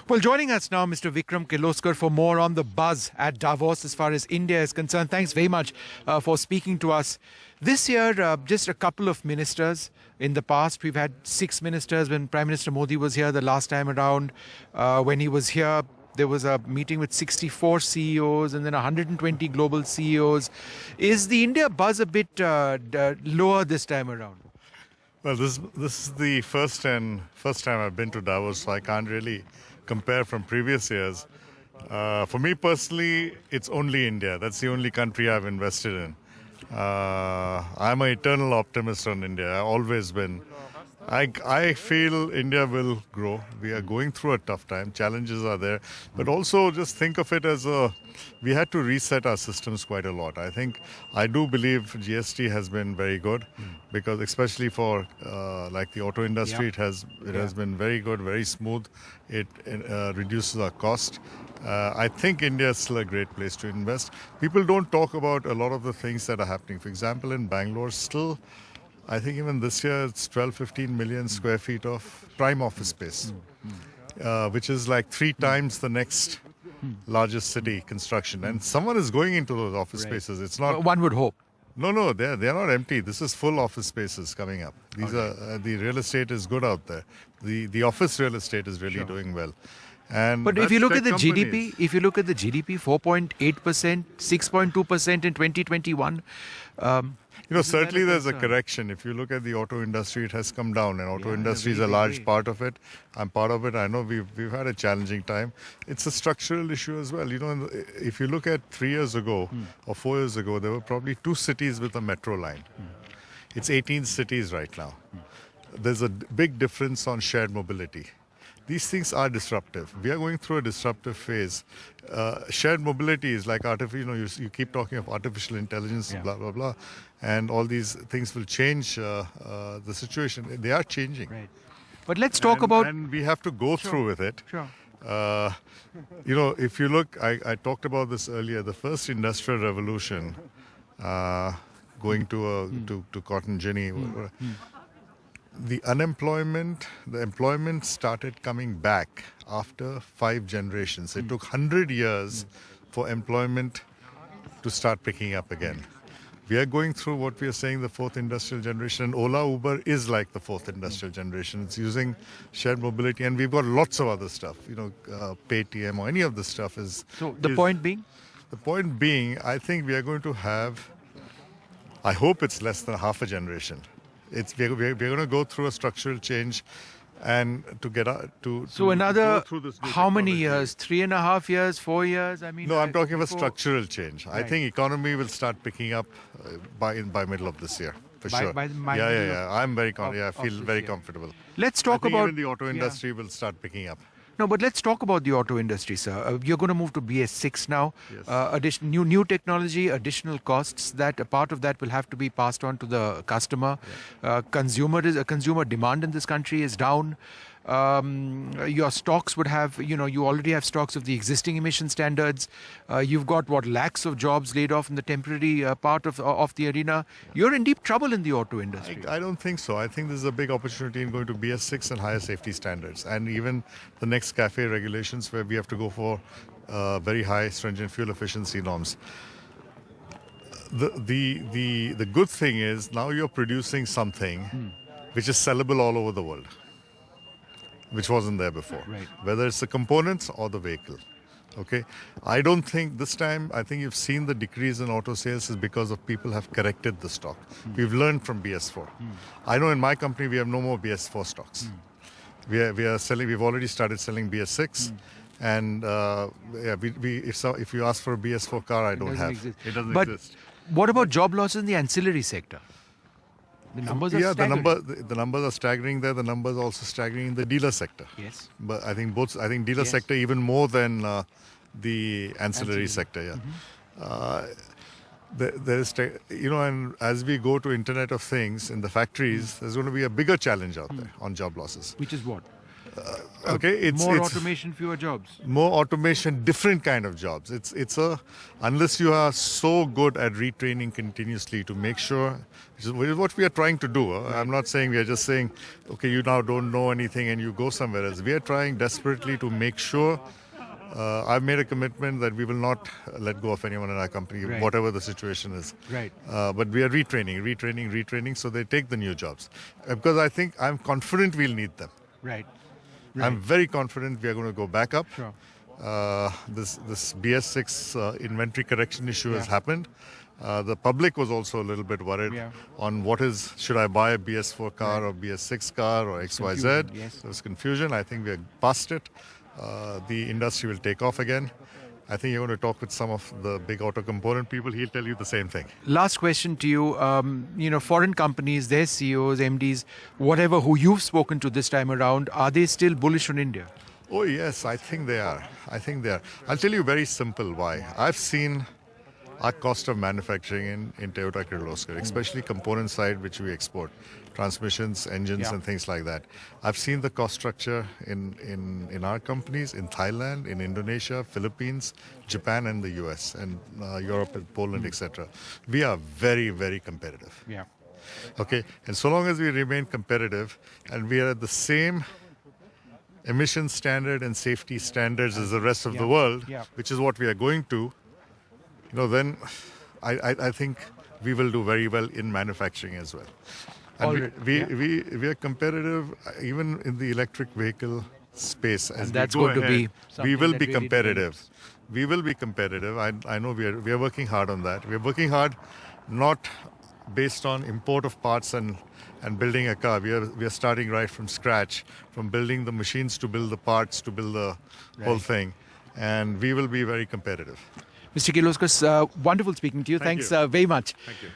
Well, joining us now, Mr. Vikram Kirloskar, for more on the buzz at Davos as far as India is concerned. Thanks very much for speaking to us. This year, just a couple of ministers. In the past, we've had 6 ministers when Prime Minister Modi was here the last time around. When he was here, there was a meeting with 64 CEOs and then 120 global CEOs. Is the India buzz a bit lower this time around? Well, this is the first time I've been to Davos, so I can't really compare from previous years. For me personally, it's only India. That's the only country I've invested in. I'm an eternal optimist on India. I've always been. I feel India will grow. We are going through a tough time. Challenges are there. But also just think of it as we had to reset our systems quite a lot. I do believe GST has been very good because especially for like the auto industry, it has been very good, very smooth. It reduces our cost. I think India is still a great place to invest. People don't talk about a lot of the things that are happening. For example, in Bangalore, still, I think even this year, it's 12-15 million square feet of prime office space, which is like 3 times the next largest city construction. And someone is going into those office spaces. It's not. One would hope. No, they're not empty. This is full office spaces coming up. These are the real estate is good out there. The office real estate is really doing well. And but if you look at the GDP, 4.8%, 6.2% in 2021. Certainly there's a correction. If you look at the auto industry, it has come down, and auto industry is a large part of it. I'm part of it. I know we've had a challenging time. It's a structural issue as well. If you look at 3 years ago or 4 years ago, there were probably 2 cities with a metro line. It's 18 cities right now. There's a big difference on shared mobility. These things are disruptive. We are going through a disruptive phase. Shared mobility is like you keep talking of artificial intelligence, blah, blah, blah. And all these things will change the situation. They are changing. Right. But let's talk about... And we have to go through with it. Sure. If you look, I talked about this earlier, the first industrial revolution, going to cotton ginny, the employment started coming back after 5 generations. It took 100 years for employment to start picking up again. We are going through what we are saying the 4th industrial generation, and Ola, Uber is like the 4th industrial generation. It's using shared mobility, and we've got lots of other stuff, Paytm or any of this stuff is... So the point being? The point being, I think we are going to have, I hope it's less than half a generation. We're going to go through a structural change, and to get to another go through this how many years? 3.5 years, 4 years? No, I'm talking about structural change. Right. I think economy will start picking up by middle of this year for sure. I'm very confident. I feel very comfortable. Let's talk about even the auto industry will start picking up. No, but let's talk about the auto industry, sir. You're going to move to BS6 now. Yes. New technology, additional costs. That a part of that will have to be passed on to the customer. Consumer demand in this country is down. Your stocks would have, you already have stocks of the existing emission standards. You've got lakhs of jobs laid off in the temporary part of the arena. You're in deep trouble in the auto industry. I don't think so. I think there's a big opportunity in going to BS6 and higher safety standards, and even the next CAFE regulations where we have to go for very high stringent fuel efficiency norms. The good thing is now you're producing something which is sellable all over the world, which wasn't there before, whether it's the components or the vehicle. Okay, I don't think this time, I think you've seen the decrease in auto sales is because of people have corrected the stock. We've learned from BS4. I know in my company we have no more BS4 stocks. We've already started selling BS6. And if you ask for a BS4 car, I don't have. It doesn't exist. But what about job losses in the ancillary sector? The numbers are staggering. The numbers are staggering there. The numbers are also staggering in the dealer sector. Yes. But I think dealer sector even more than the ancillary sector. And as we go to Internet of Things in the factories, there's going to be a bigger challenge out there on job losses. Which is what? More automation, fewer jobs. More automation, different kind of jobs. Unless you are so good at retraining continuously to make sure, which is what we are trying to do. I'm not saying, we are just saying, okay, you now don't know anything and you go somewhere else. We are trying desperately to make sure. I've made a commitment that we will not let go of anyone in our company, whatever the situation is. Right. But we are retraining, so they take the new jobs. Because I'm confident we'll need them. Right. I'm very confident we are going to go back up. Sure. This BS6 inventory correction issue has happened. The public was also a little bit worried on should I buy a BS4 car or BS6 car or XYZ. Yes. There was confusion. I think we are past it. The industry will take off again. I think you're going to talk with some of the big auto component people. He'll tell you the same thing. Last question to you. Foreign companies, their CEOs, MDs, whatever, who you've spoken to this time around, are they still bullish on India? Oh, yes, I think they are. I'll tell you very simple why. I've seen our cost of manufacturing in Toyota Kirloskar, especially component side, which we export, transmissions, engines, and things like that. I've seen the cost structure in our companies in Thailand, in Indonesia, Philippines, Japan, and the US, and Europe, and Poland, etc. We are very, very competitive. Yeah. Okay, and so long as we remain competitive and we are at the same emission standard and safety standards as the rest of the world, which is what we are going to, then I think we will do very well in manufacturing as well. And we are competitive even in the electric vehicle space. As and that's we go going ahead, to be we will be really competitive. depends. We will be competitive. I know we are working hard on that. We are working hard not based on import of parts and building a car. We are starting right from scratch, from building the machines to build the parts to build the whole thing. And we will be very competitive. Mr. Kirloskar, wonderful speaking to you. Thanks very much. Thank you.